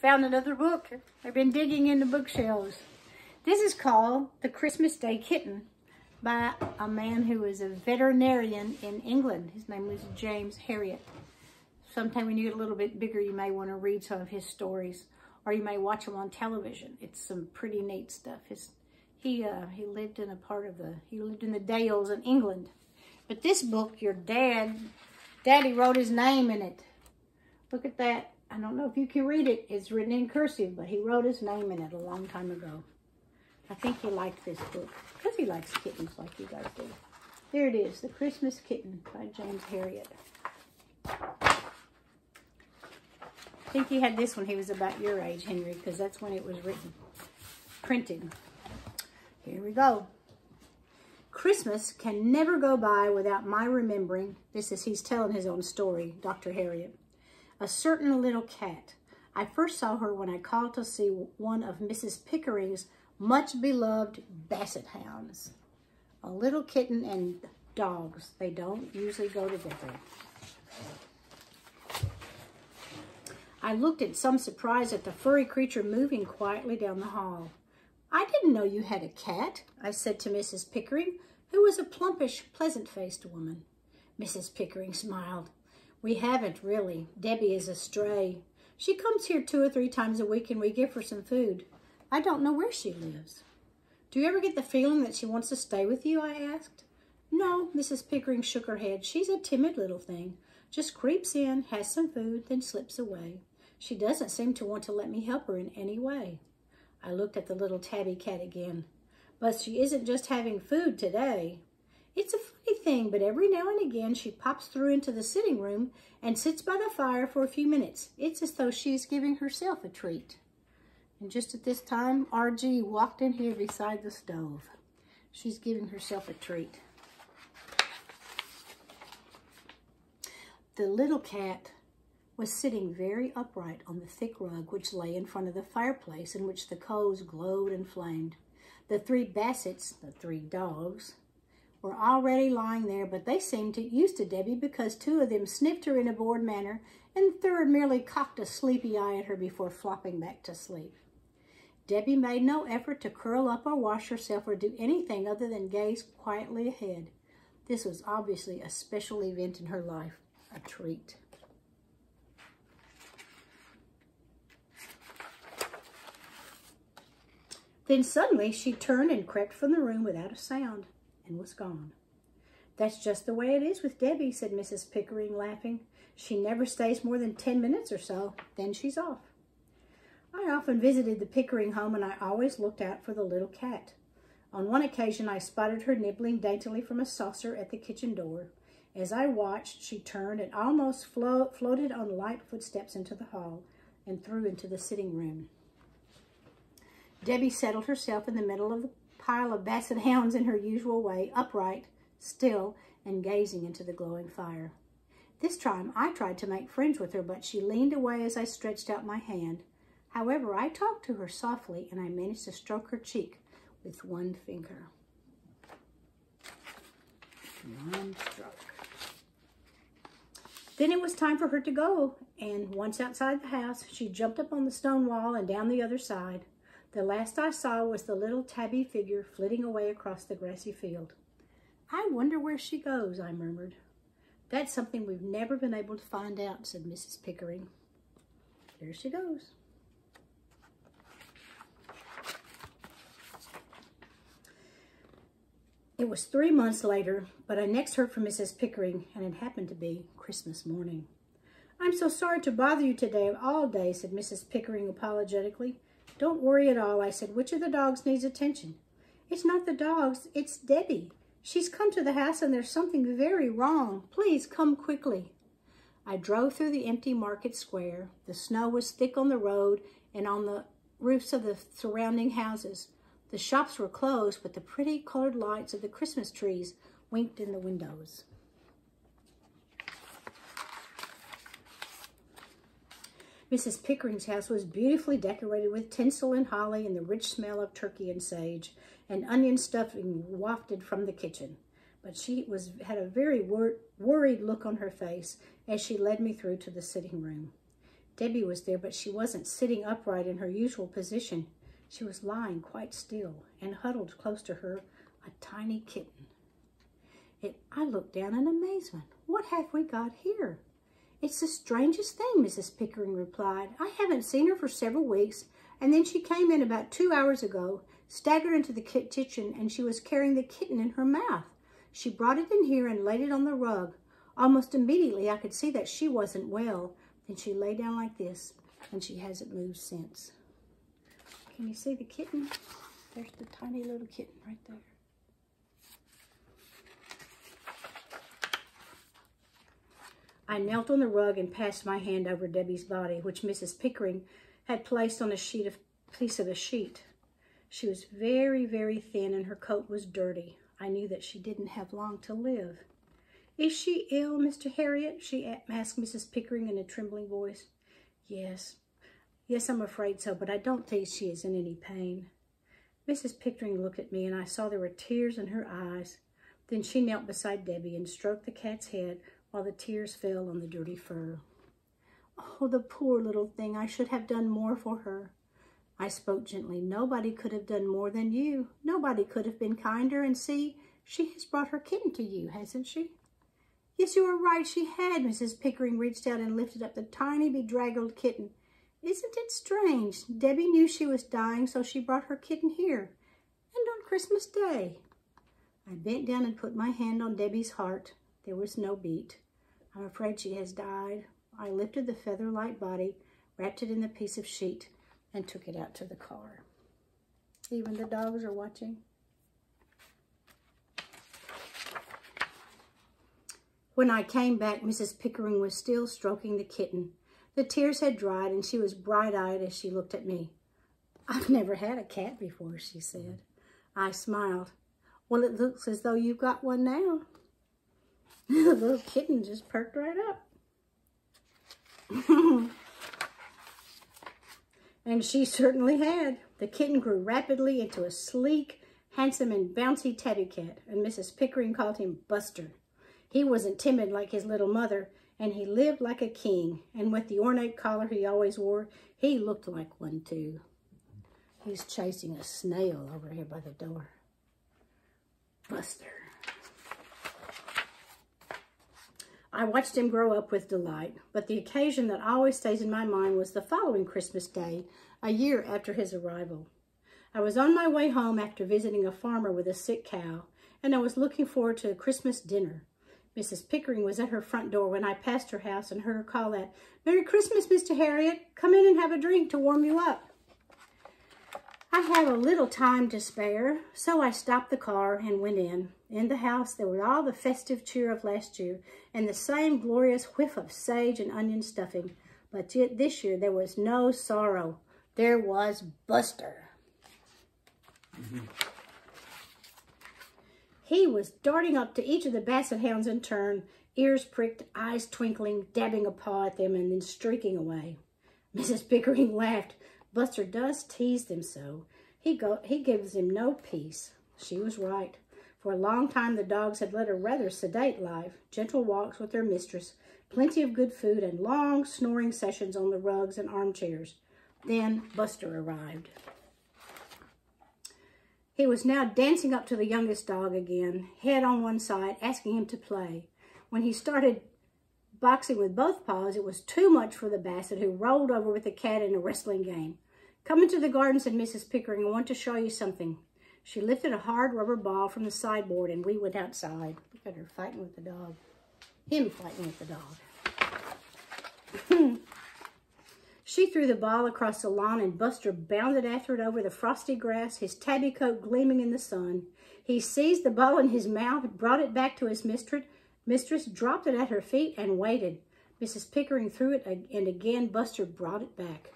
found another book. I've been digging in the bookshelves. This is called The Christmas Day Kitten by a man who is a veterinarian in England. His name was James Herriot. Sometime when you get a little bit bigger, you may want to read some of his stories, or you may watch them on television. It's some pretty neat stuff. He lived in he lived in the Dales in England. But this book, your Daddy wrote his name in it. Look at that. I don't know if you can read it. It's written in cursive, but he wrote his name in it a long time ago. I think he liked this book because he likes kittens like you guys do. There it is, The Christmas Kitten by James Herriot. I think he had this when he was about your age, Henry, because that's when it was printed. Here we go. Christmas can never go by without my remembering, he's telling his own story, Dr. Herriot, a certain little cat. I first saw her when I called to see one of Mrs. Pickering's much beloved basset hounds. A little kitten and dogs, they don't usually go together. I looked in some surprise at the furry creature moving quietly down the hall. I didn't know you had a cat, I said to Mrs. Pickering, who was a plumpish, pleasant-faced woman. Mrs. Pickering smiled. We haven't, really. Debbie is a stray. She comes here 2 or 3 times a week and we give her some food. I don't know where she lives. Do you ever get the feeling that she wants to stay with you, I asked. No, Mrs. Pickering shook her head. She's a timid little thing. Just creeps in, has some food, then slips away. She doesn't seem to want to let me help her in any way. I looked at the little tabby cat again. But she isn't just having food today. It's a funny thing, but every now and again she pops through into the sitting room and sits by the fire for a few minutes. It's as though she's giving herself a treat. And just at this time, RG walked in here beside the stove. She's giving herself a treat. The little cat was sitting very upright on the thick rug which lay in front of the fireplace in which the coals glowed and flamed. The 3 bassets, the 3 dogs, were already lying there, but they seemed used to Debbie because 2 of them sniffed her in a bored manner and the 3rd merely cocked a sleepy eye at her before flopping back to sleep. Debbie made no effort to curl up or wash herself or do anything other than gaze quietly ahead. This was obviously a special event in her life, a treat. Then suddenly she turned and crept from the room without a sound and was gone. That's just the way it is with Debbie, said Mrs. Pickering, laughing. She never stays more than 10 minutes or so, then she's off. I often visited the Pickering home and I always looked out for the little cat. On one occasion, I spotted her nibbling daintily from a saucer at the kitchen door. As I watched, she turned and almost floated on light footsteps into the hall and through into the sitting room. Debbie settled herself in the middle of the pile of basset hounds in her usual way, upright, still, and gazing into the glowing fire. This time, I tried to make friends with her, but she leaned away as I stretched out my hand. However, I talked to her softly, and I managed to stroke her cheek with one finger. One stroke. Then it was time for her to go, and once outside the house, she jumped up on the stone wall and down the other side. The last I saw was the little tabby figure flitting away across the grassy field. I wonder where she goes, I murmured. That's something we've never been able to find out, said Mrs. Pickering. There she goes. It was 3 months later, but I next heard from Mrs. Pickering, and it happened to be Christmas morning. I'm so sorry to bother you today of all days, said Mrs. Pickering apologetically. Don't worry at all, I said. Which of the dogs needs attention? It's not the dogs, it's Debbie. She's come to the house and there's something very wrong. Please come quickly. I drove through the empty market square. The snow was thick on the road and on the roofs of the surrounding houses. The shops were closed, but the pretty colored lights of the Christmas trees winked in the windows. Mrs. Pickering's house was beautifully decorated with tinsel and holly and the rich smell of turkey and sage, and onion stuffing wafted from the kitchen. But she had a very worried look on her face as she led me through to the sitting room. Debbie was there, but she wasn't sitting upright in her usual position. She was lying quite still, and huddled close to her, a tiny kitten. I looked down in amazement. What have we got here? It's the strangest thing, Mrs. Pickering replied. I haven't seen her for several weeks, and then she came in about 2 hours ago, staggered into the kitchen, and she was carrying the kitten in her mouth. She brought it in here and laid it on the rug. Almost immediately, I could see that she wasn't well. Then she lay down like this, and she hasn't moved since. Can you see the kitten? There's the tiny little kitten right there. I knelt on the rug and passed my hand over Debbie's body, which Mrs. Pickering had placed on a piece of a sheet. She was very, very thin, and her coat was dirty. I knew that she didn't have long to live. Is she ill, Mr. Harriet? She asked Mrs. Pickering in a trembling voice. Yes, I'm afraid so, but I don't think she is in any pain. Mrs. Pickering looked at me, and I saw there were tears in her eyes. Then she knelt beside Debbie and stroked the cat's head while the tears fell on the dirty fur. Oh, the poor little thing. I should have done more for her. I spoke gently. Nobody could have done more than you. Nobody could have been kinder. And see, she has brought her kitten to you, hasn't she? Yes, you are right, she had. Mrs. Pickering reached out and lifted up the tiny, bedraggled kitten. Isn't it strange? Debbie knew she was dying, so she brought her kitten here. And on Christmas Day. I bent down and put my hand on Debbie's heart. There was no beat. I'm afraid she has died. I lifted the feather-light body, wrapped it in the piece of sheet, and took it out to the car. Even the dogs are watching. When I came back, Mrs. Pickering was still stroking the kitten. The tears had dried, and she was bright-eyed as she looked at me. I've never had a cat before, she said. I smiled. Well, it looks as though you've got one now. The little kitten just perked right up. And she certainly had. The kitten grew rapidly into a sleek, handsome, and bouncy tabby cat, and Mrs. Pickering called him Buster. He wasn't timid like his little mother, and he lived like a king, and with the ornate collar he always wore, he looked like one too. He's chasing a snail over here by the door. Buster. I watched him grow up with delight, but the occasion that always stays in my mind was the following Christmas Day, a year after his arrival. I was on my way home after visiting a farmer with a sick cow, and I was looking forward to a Christmas dinner. Mrs. Pickering was at her front door when I passed her house and heard her call out, "Merry Christmas, Mr. Harriet. Come in and have a drink to warm you up." I had a little time to spare, so I stopped the car and went in. In the house, there was all the festive cheer of last year and the same glorious whiff of sage and onion stuffing. But this year, there was no sorrow. There was Buster. He was darting up to each of the Basset hounds in turn, ears pricked, eyes twinkling, dabbing a paw at them, and then streaking away. Mrs. Pickering laughed. Buster does tease them so. He gives them no peace. She was right. For a long time, the dogs had led a rather sedate life, gentle walks with their mistress, plenty of good food, and long snoring sessions on the rugs and armchairs. Then Buster arrived. He was now dancing up to the youngest dog again, head on one side, asking him to play. When he started boxing with both paws, it was too much for the Basset, who rolled over with the cat in a wrestling game. "Come into the garden," said Mrs. Pickering. "I want to show you something." She lifted a hard rubber ball from the sideboard, and we went outside. Look at her fighting with the dog. Him fighting with the dog. She threw the ball across the lawn, and Buster bounded after it over the frosty grass, his tabby coat gleaming in the sun. He seized the ball in his mouth, brought it back to his mistress, dropped it at her feet, and waited. Mrs. Pickering threw it, and again Buster brought it back.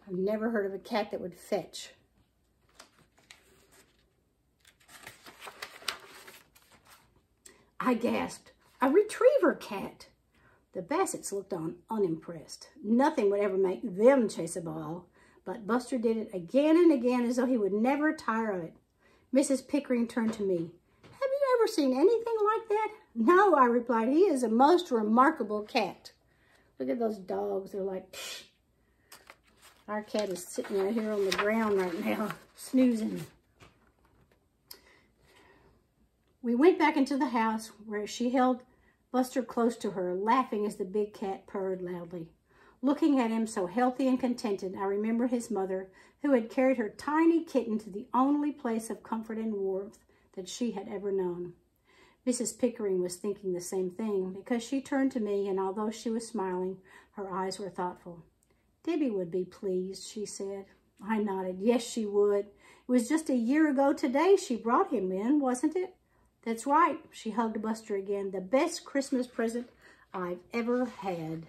I've never heard of a cat that would fetch. I gasped, "A retriever cat!" The Bassets looked on unimpressed. Nothing would ever make them chase a ball, but Buster did it again and again as though he would never tire of it. Mrs. Pickering turned to me. "Have you ever seen anything like that?" "No," I replied. "He is a most remarkable cat." Look at those dogs. They're like, psh. Our cat is sitting out here on the ground right now, snoozing. We went back into the house where she held Buster close to her, laughing as the big cat purred loudly. Looking at him so healthy and contented, I remember his mother, who had carried her tiny kitten to the only place of comfort and warmth that she had ever known. Mrs. Pickering was thinking the same thing, because she turned to me, and although she was smiling, her eyes were thoughtful. Debbie would be pleased, she said. I nodded. Yes, she would. It was just a year ago today she brought him in, wasn't it? That's right. She hugged Buster again. The best Christmas present I've ever had.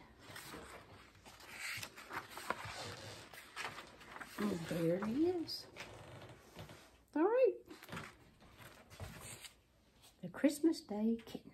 And there he is. All right. The Christmas Day Kitten.